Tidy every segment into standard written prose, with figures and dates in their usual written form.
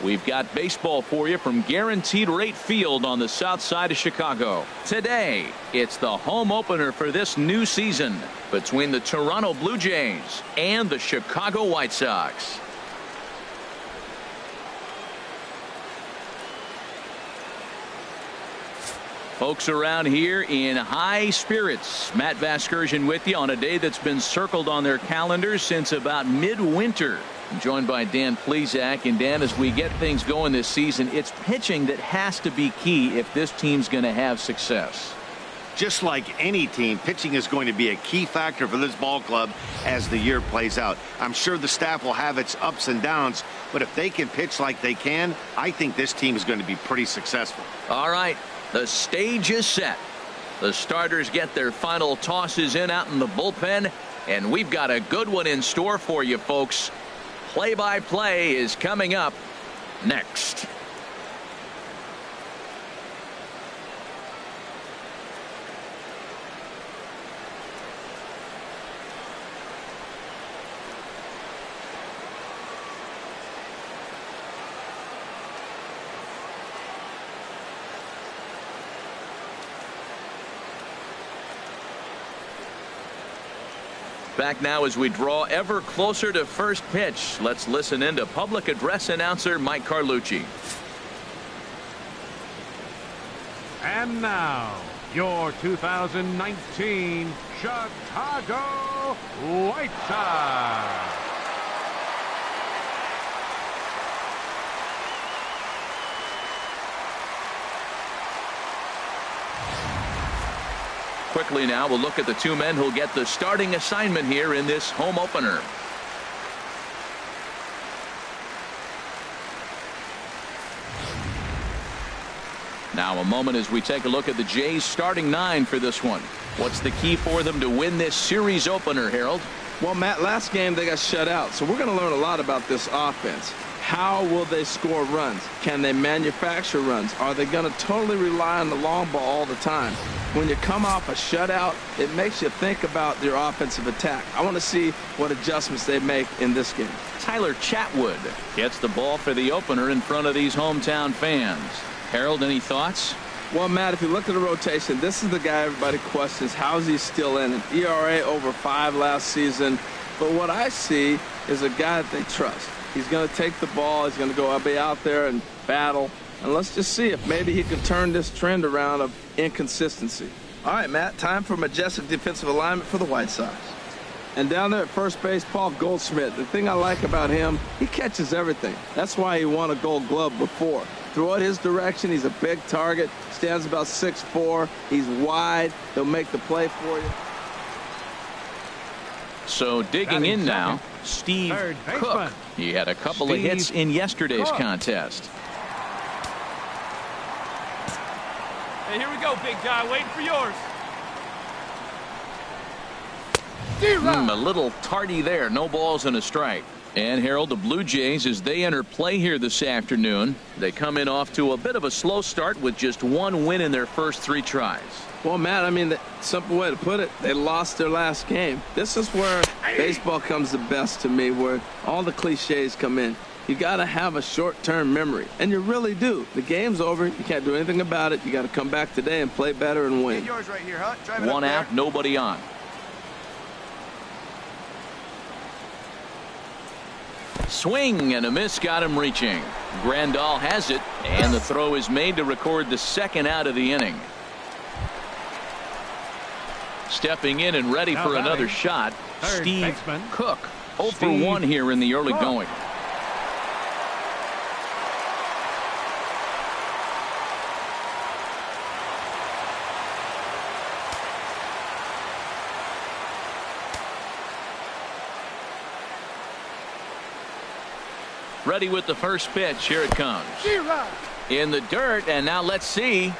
We've got baseball for you from Guaranteed Rate Field on the south side of Chicago. Today, it's the home opener for this new season between the Toronto Blue Jays and the Chicago White Sox. Folks around here in high spirits. Matt Vasgersian with you on a day that's been circled on their calendars since about midwinter. I'm joined by Dan Plesac. And Dan, as we get things going this season, it's pitching that has to be key if this team's going to have success. Just like any team, pitching is going to be a key factor for this ball club as the year plays out. I'm sure the staff will have its ups and downs, but if they can pitch like they can, I think this team is going to be pretty successful. All right. The stage is set. The starters get their final tosses in out in the bullpen, and we've got a good one in store for you folks. Play-by-play is coming up next. Back now as we draw ever closer to first pitch. Let's listen in to public address announcer Mike Carlucci. And now, your 2019 Chicago White Sox. Quickly now, we'll look at the two men who'll get the starting assignment here in this home opener. Now a moment as we take a look at the Jays starting nine for this one. What's the key for them to win this series opener, Harold? Well, Matt, last game they got shut out, so we're going to learn a lot about this offense. How will they score runs? Can they manufacture runs? Are they going to totally rely on the long ball all the time? When you come off a shutout, it makes you think about your offensive attack. I want to see what adjustments they make in this game. Tyler Chatwood gets the ball for the opener in front of these hometown fans. Harold, any thoughts? Well, Matt, if you look at the rotation, this is the guy everybody questions. How is he still in it? ERA over 5 last season. But what I see is a guy that they trust. He's going to take the ball. He's going to go be out there and battle. And let's just see if maybe he can turn this trend around of inconsistency. All right, Matt, time for majestic defensive alignment for the White Sox. And down there at first base, Paul Goldschmidt. The thing I like about him, he catches everything. That's why he won a Gold Glove before. Throw it his direction. He's a big target. Stands about 6'4". He's wide. He'll make the play for you. So digging in now, Steve Cook. He had a couple of hits in yesterday's contest. Hey, here we go, big guy. Waiting for yours. A little tardy there. No balls and a strike. And Harold, the Blue Jays, as they enter play here this afternoon, they come in off to a bit of a slow start with just one win in their first 3 tries. Well, Matt, I mean, the simple way to put it, they lost their last game. This is where baseball comes the best to me, where all the cliches come in. You got to have a short-term memory, and you really do. The game's over. You can't do anything about it. You got to come back today and play better and win. Yours right here, huh? One out, nobody on. Swing and a miss got him reaching. Grandal has it, and the throw is made to record the second out of the inning. Stepping in and ready for another shot, Steve Cook. 0 for 1 here in the early going. Ready with the first pitch. Here it comes. In the dirt, and now let's see.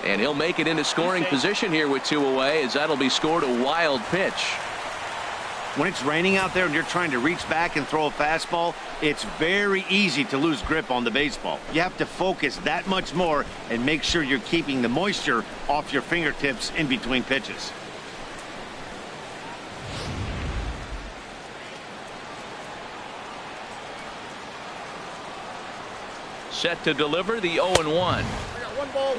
And he'll make it into scoring position here with 2 away, as that'll be scored a wild pitch. When it's raining out there and you're trying to reach back and throw a fastball, it's very easy to lose grip on the baseball. You have to focus that much more and make sure you're keeping the moisture off your fingertips in between pitches. Set to deliver the 0-1.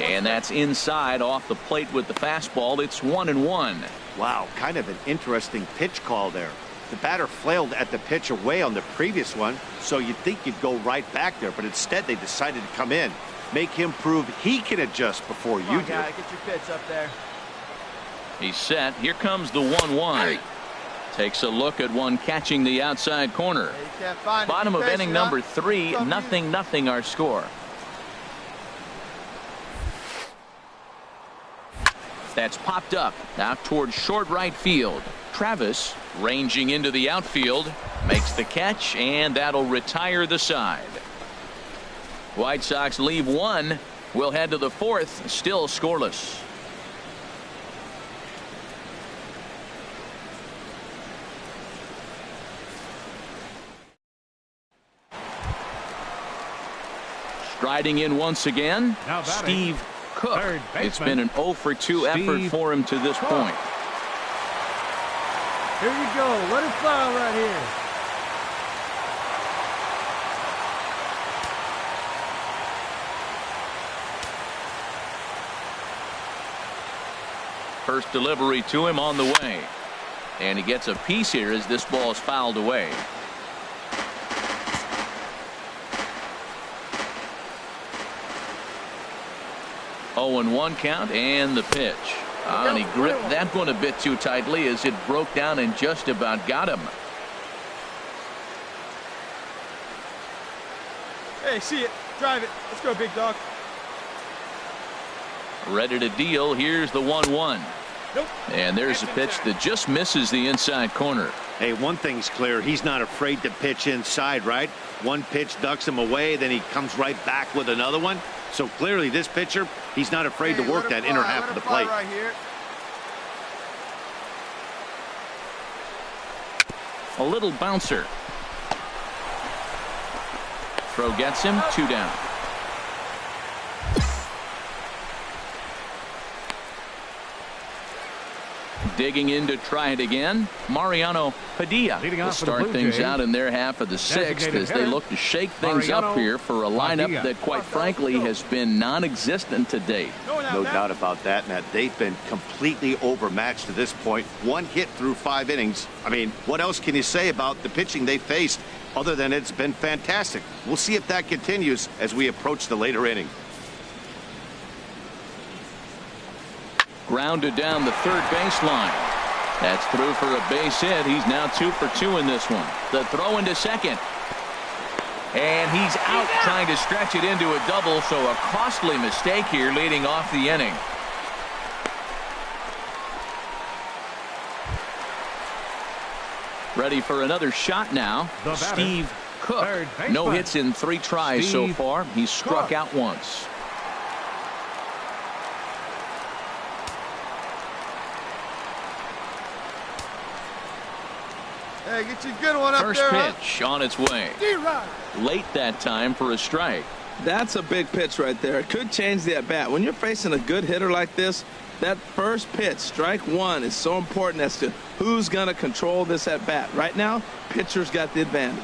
And that's inside off the plate with the fastball. It's 1-1. Wow, kind of an interesting pitch call there. The batter flailed at the pitch away on the previous one, so you'd think you'd go right back there, but instead they decided to come in. Make him prove he can adjust before you do. Get your pitch up there. He's set. Here comes the 1-1. Takes a look at one catching the outside corner. Bottom of inning number 3, 0-0 our score. That's popped up out towards short right field. Travis ranging into the outfield makes the catch, and that'll retire the side. White Sox leave 1. We'll head to the 4th, still scoreless. Striding in once again, Steve Cook. It's been an 0-for-2 effort for him to this point. Here you go. Let it fly right here. First delivery to him on the way. And he gets a piece here as this ball is fouled away. Oh, and 1 count, and the pitch. And he gripped that one a bit too tightly as it broke down and just about got him. Hey, see it. Drive it. Let's go, big dog. Ready to deal. Here's the 1-1. Nope. And there's a pitch that just misses the inside corner. Hey, one thing's clear. He's not afraid to pitch inside, right? One pitch ducks him away, then he comes right back with another one. So clearly this pitcher, he's not afraid to work that inner half of the plate. Right here. A little bouncer. Throw gets him, 2 down. Digging in to try it again, Mariano Padilla will start things out in their half of the 6th as they look to shake things up here for a lineup that quite frankly has been non-existent to date. No doubt about that, Matt. They've been completely overmatched to this point. 1 hit through 5 innings. I mean, what else can you say about the pitching they faced other than it's been fantastic? We'll see if that continues as we approach the later inning. Grounded down the third baseline. That's through for a base hit. He's now 2 for 2 in this one. The throw into second. And he's out trying to stretch it into a double, so a costly mistake here leading off the inning. Ready for another shot now. Steve Cook. No hits in 3 tries so far. He's struck out once. Hey, get you a good one up First there. Pitch on its way. Late that time for a strike. That's a big pitch right there. It could change the at bat. When you're facing a good hitter like this, that first pitch, strike 1, is so important as to who's going to control this at bat. Right now, pitcher's got the advantage.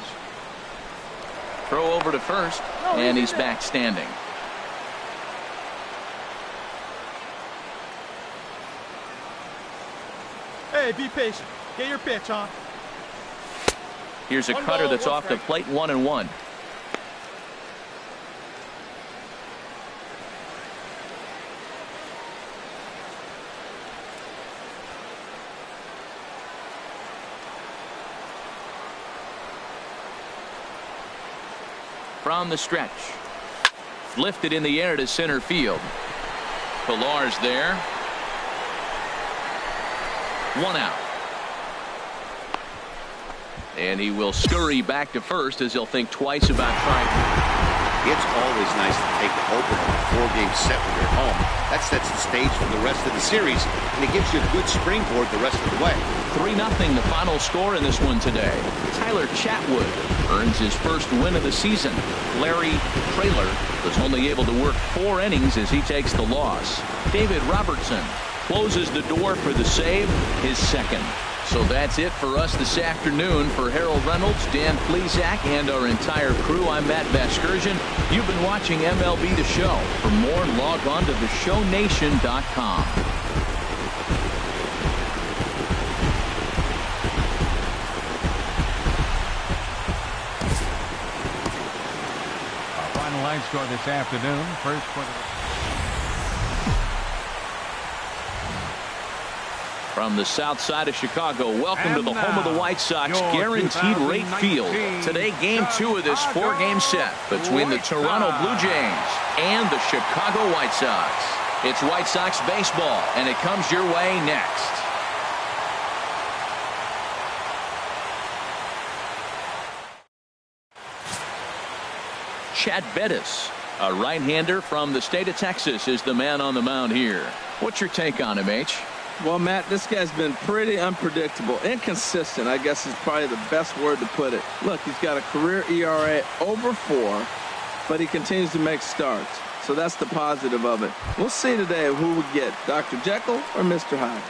Throw over to first, and he's back standing. Hey, be patient. Get your pitch on. Here's a cutter that's off the plate, 1-1. From the stretch. Lifted in the air to center field. Pillar's there. 1 out. And he will scurry back to first as he'll think twice about trying. It's always nice to take the opener of a 4-game set when you're home. That sets the stage for the rest of the series, and it gives you a good springboard the rest of the way. 3-0 the final score in this one today. Tyler Chatwood earns his first win of the season. Larry Traylor was only able to work 4 innings as he takes the loss. David Robertson closes the door for the save, his second. So that's it for us this afternoon. For Harold Reynolds, Dan Plesac, and our entire crew, I'm Matt Vasgersian. You've been watching MLB The Show. For more, log on to theshownation.com. Our final line score this afternoon. First for the... From the south side of Chicago, welcome to the home of the White Sox, Guaranteed Rate Field. Today, Game 2 of this 4-game set between the Toronto Blue Jays and the Chicago White Sox. It's White Sox baseball, and it comes your way next. Chad Bettis, a right-hander from the state of Texas, is the man on the mound here. What's your take on him, H? Well, Matt, this guy's been pretty unpredictable. Inconsistent, I guess, is probably the best word to put it. Look, he's got a career ERA over 4, but he continues to make starts. So that's the positive of it. We'll see today who we get, Dr. Jekyll or Mr. Hyde.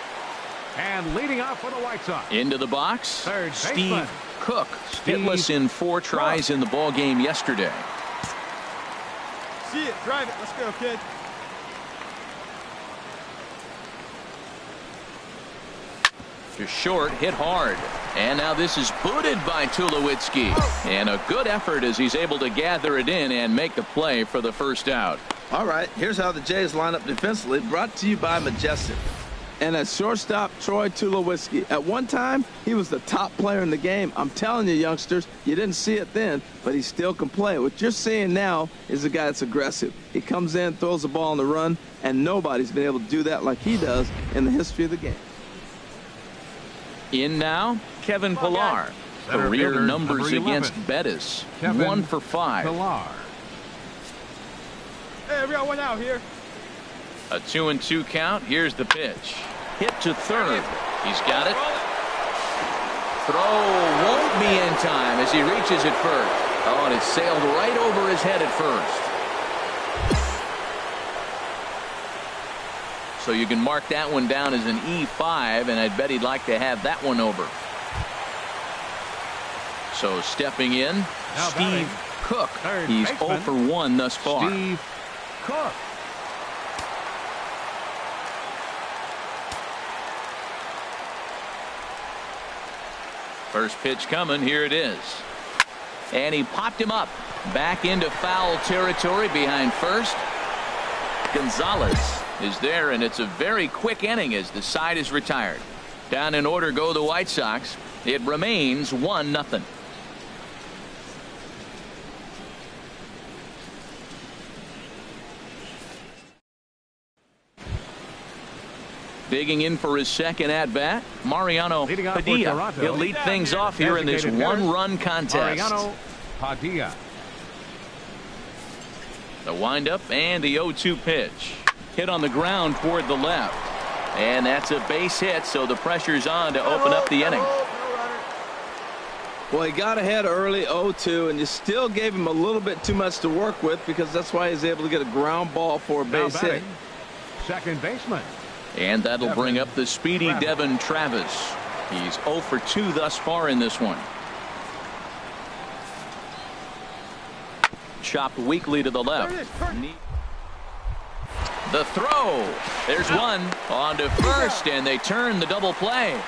And leading off for the White Sox. Into the box, Steve Cook, hitless in 4 tries in the ball game yesterday. See it, drive it. Let's go, kid. To short, hit hard. And now this is booted by Tulowitzki. And a good effort as he's able to gather it in and make the play for the first out. All right, here's how the Jays line up defensively, brought to you by Majestic. And at shortstop, Troy Tulowitzki. At one time, he was the top player in the game. I'm telling you, youngsters, you didn't see it then, but he still can play. What you're seeing now is a guy that's aggressive. He comes in, throws the ball on the run, and nobody's been able to do that like he does in the history of the game. In now, Kevin Pillar. Career numbers against Bettis. 1 for 5. Pillar. Hey, we got one out here. A 2-2 count. Here's the pitch. Hit to third. He's got it. Throw won't be in time as he reaches it first. Oh, and it sailed right over his head at first. So you can mark that one down as an E5, and I'd bet he'd like to have that one over. So stepping in, Now Steve Cook. He's 0 for 1 thus far. Steve Cook. First pitch coming. Here it is. And he popped him up. Back into foul territory behind first. Gonzalez is there, and it's a very quick inning as the side is retired. Down in order go the White Sox. It remains 1-0. Digging in for his second at-bat, Mariano Padilla. He'll lead things off here in this one-run contest. Mariano Padilla. The windup and the 0-2 pitch. Hit on the ground toward the left. And that's a base hit, so the pressure's on to open up the inning. Well, he got ahead early, 0-2, and you still gave him a little bit too much to work with because that's why he's able to get a ground ball for a base hit. Second baseman. And that'll bring up the speedy Devin Travis. He's 0 for 2 thus far in this one. Chopped weakly to the left. The throw. There's one on to first, and they turn the double play.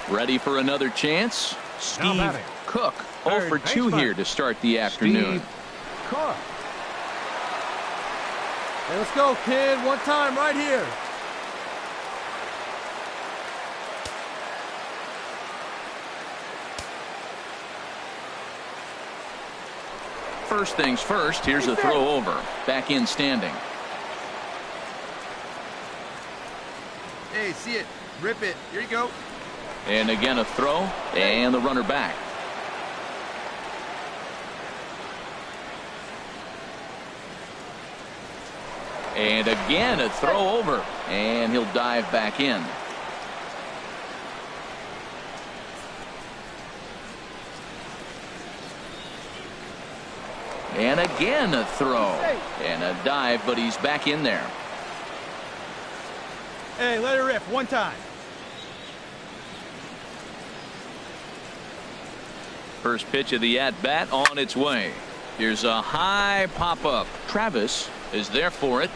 Ready for another chance. Steve Cook 0 for 2 here to start the afternoon. Steve Cook. Hey, let's go, kid. One time right here. First things first, here's a throw over. Back in standing. Hey, see it. Rip it. Here you go. And again a throw, and the runner back. And again a throw over, and he'll dive back in. And again a throw. And a dive, but he's back in there. Hey, let it rip one time. First pitch of the at-bat on its way. Here's a high pop-up. Travis is there for it.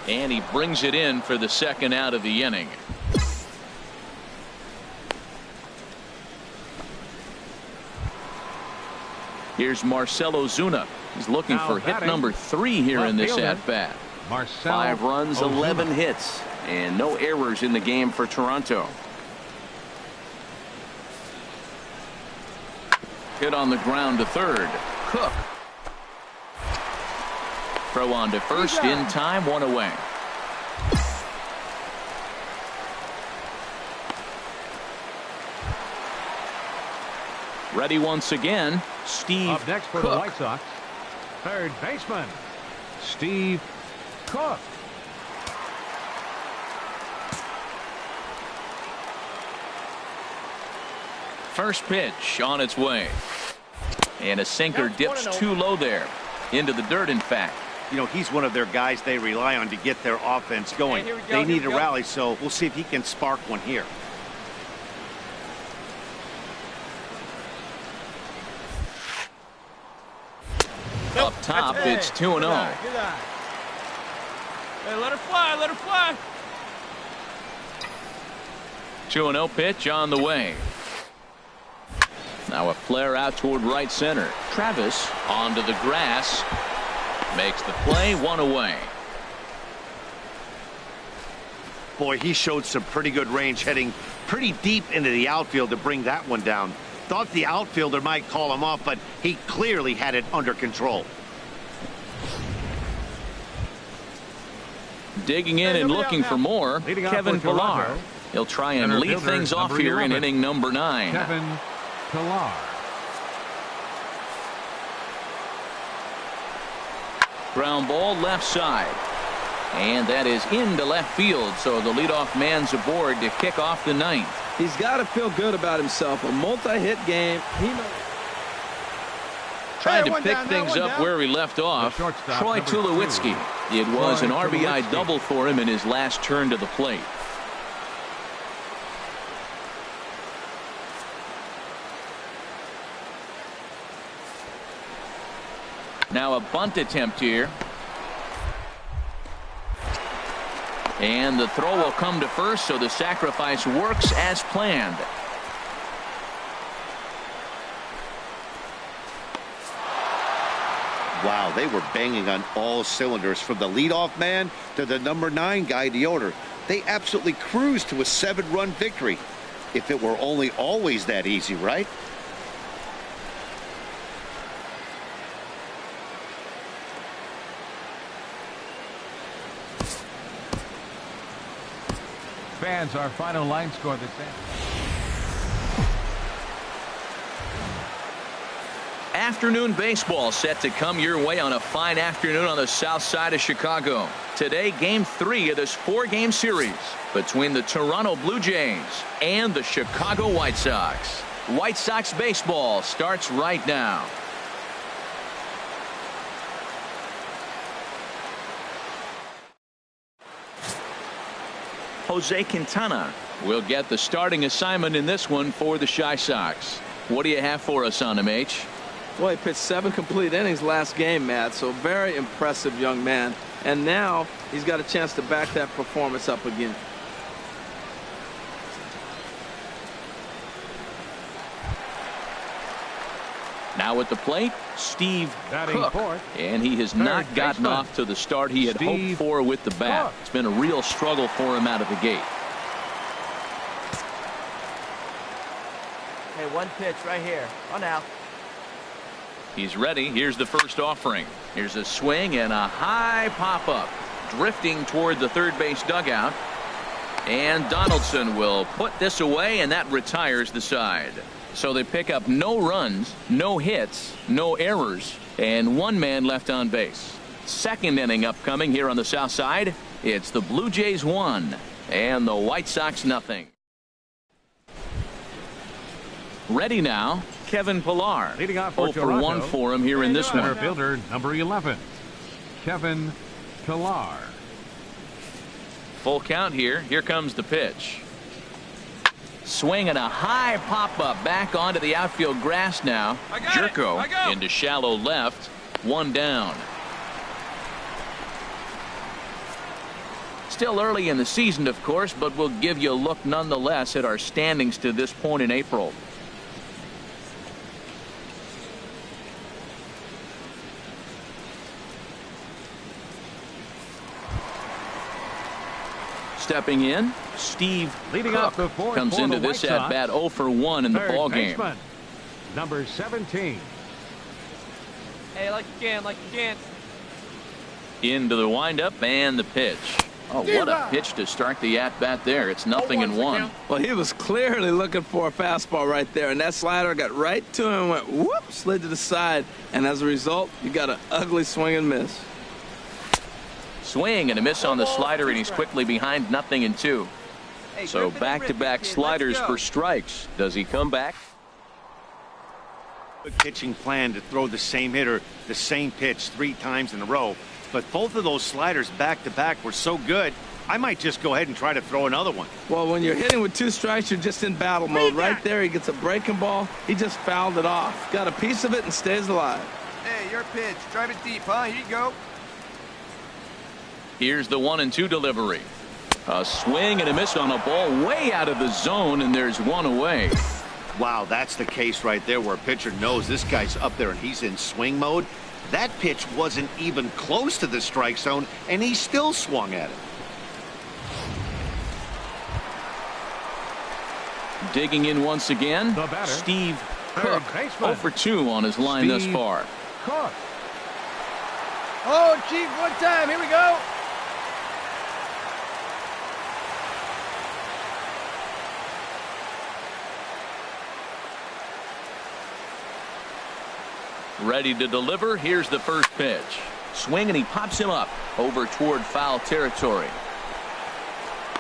And he brings it in for the second out of the inning. Here's Marcell Ozuna. He's looking for hit number 3 here in this at-bat. 5 runs, 11 hits, and no errors in the game for Toronto. Hit on the ground to third. Cook. Throw on to first in time, 1 away. Ready once again, Steve Up next for Cook. the White Sox, third baseman, Steve Cook. First pitch on its way. And a sinker dips too low there. Into the dirt, in fact. You know, he's one of their guys they rely on to get their offense going. They need a rally, so we'll see if he can spark one here. Up top, it's 2-0. Hey, let her fly, let her fly. 2-0 pitch on the way. Now a flare out toward right center. Travis onto the grass. Makes the play, 1 away. Boy, he showed some pretty good range, heading pretty deep into the outfield to bring that one down. Thought the outfielder might call him off, but he clearly had it under control. Digging in and looking for more, Leading off Kevin for Toronto, Pillar. He'll try and center lead fielder, things off number here in 11, inning number 9. Kevin Pillar. Ground ball left side. And that is into left field, so the leadoff man's aboard to kick off the 9th. He's got to feel good about himself. A multi-hit game. He knows. Trying to pick things up where he left off. shortstop, Troy number Tulowitzki. It was an Troy RBI Tulowitzki. double for him in his last turn to the plate. Now a bunt attempt here. And the throw will come to first, so the sacrifice works as planned. Wow, they were banging on all cylinders from the leadoff man to the number 9 guy in the order. They absolutely cruised to a 7-run victory. If it were only always that easy, right? Fans, our final line score this Afternoon baseball set to come your way on a fine afternoon on the south side of Chicago. Today, game 3 of this 4-game series between the Toronto Blue Jays and the Chicago White Sox. White Sox baseball starts right now. Jose Quintana will get the starting assignment in this one for the Chi Sox. What do you have for us on him, H? Boy, he pitched 7 complete innings last game, Matt. So very impressive young man. And now he's got a chance to back that performance up again. Now at the plate, Steve Batting Cook. fourth, And he has third not gotten baseman, off to the start he had hoped Steve for with the bat. Cook. It's been a real struggle for him out of the gate. Hey, 1 pitch right here. On out. He's ready. Here's the first offering. Here's a swing and a high pop-up. Drifting toward the third base dugout. And Donaldson will put this away, and that retires the side. So they pick up no runs, no hits, no errors, and 1 man left on base. Second inning upcoming here on the south side. It's the Blue Jays 1 and the White Sox nothing. Ready now, Kevin Pillar. Leading off for 0 for 1 for him here in this center one. fielder number 11, Kevin Pillar. Full count here. Here comes the pitch. Swing and a high pop-up back onto the outfield grass now. Jerko into shallow left. 1 down. Still early in the season, of course, but we'll give you a look nonetheless at our standings to this point in April. Stepping in, Steve Leading Cook off the fourth comes for into the this White Sox, at-bat 0 for 1 in the third ball game. baseman, number 17. Hey, like you can. Into the windup and the pitch. Oh, what a pitch to start the at-bat there. It's 0-1. Well, he was clearly looking for a fastball right there, and that slider got right to him and went whoop, slid to the side, and as a result, you got an ugly swing and miss. Swing and a miss on the slider, and he's quickly behind 0-2. So back-to-back sliders for strikes. Does he come back? Good pitching plan to throw the same hitter the same pitch 3 times in a row. But both of those sliders back-to-back were so good, I might just go ahead and try to throw another one. Well, when you're hitting with 2 strikes, you're just in battle mode. Right there, he gets a breaking ball. He just fouled it off. Got a piece of it and stays alive. Hey, your pitch. Drive it deep, huh? Here you go. Here's the 1-2 delivery. A swing and a miss on a ball way out of the zone, and there's 1 away. Wow, that's the case right there where a pitcher knows this guy's up there and he's in swing mode. That pitch wasn't even close to the strike zone, and he still swung at it. Digging in once again, The batter, Steve third Cook. baseman, 0 for 2 on his line thus Steve far. Cook. Oh, Chief, one time. Here we go. Ready to deliver. Here's the first pitch. Swing and he pops him up over toward foul territory.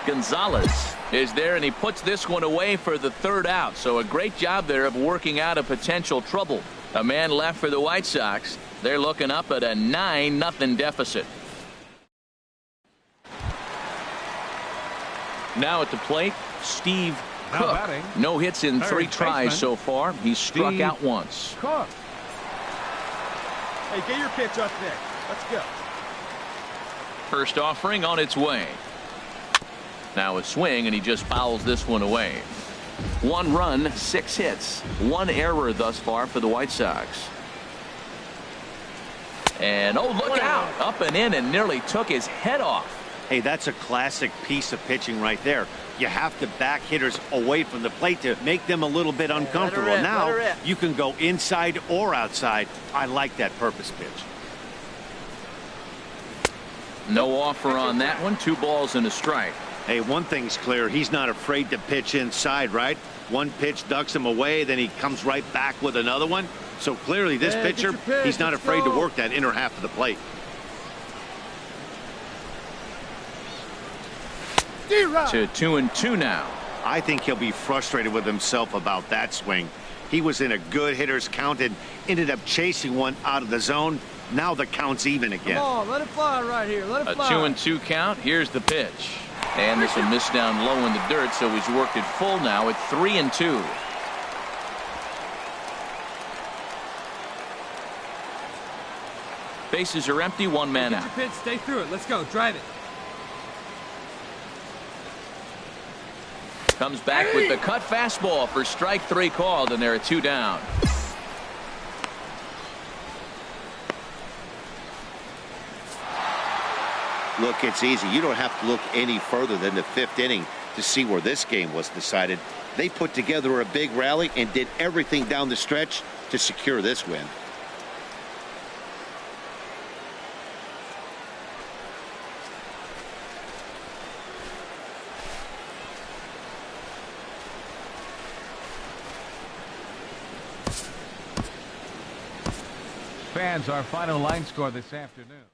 Gonzalez is there and he puts this one away for the 3rd out. So a great job there of working out a potential trouble. A man left for the White Sox. They're looking up at a 9-0 deficit. Now at the plate, Steve Now Cook. batting, No hits in 3 third tries baseman, so far. He's struck Steve out once. Cook. Hey, get your pitch up there. Let's go. First offering on its way. Now a swing and he just fouls this one away. 1 run, 6 hits, 1 error thus far for the White Sox. And oh, look out, up and in and nearly took his head off. Hey, that's a classic piece of pitching right there. You have to back hitters away from the plate to make them a little bit uncomfortable. let her Now rip. you can go inside or outside. I like that purpose pitch. No offer on that one. 2 balls and a strike. Hey, one thing's clear. He's not afraid to pitch inside, right? One pitch ducks him away, then he comes right back with another one. So clearly this Hey, pitcher, get your pitch. he's not Let's afraid to go. work that inner half of the plate. To 2-2 now. I think he'll be frustrated with himself about that swing. He was in a good hitter's count and ended up chasing one out of the zone. Now the count's even again. Come on, let it fly right here. Let A it fly. 2-2 count. Here's the pitch. And this will miss down low in the dirt, so he's worked it full now at 3-2. Bases are empty, 1 man out. Pitch, stay through it. Let's go. Drive it. Comes back with the cut fastball for strike 3 called, and there are 2 down. Look, it's easy. You don't have to look any further than the 5th inning to see where this game was decided. They put together a big rally and did everything down the stretch to secure this win. Fans, our final line score this afternoon.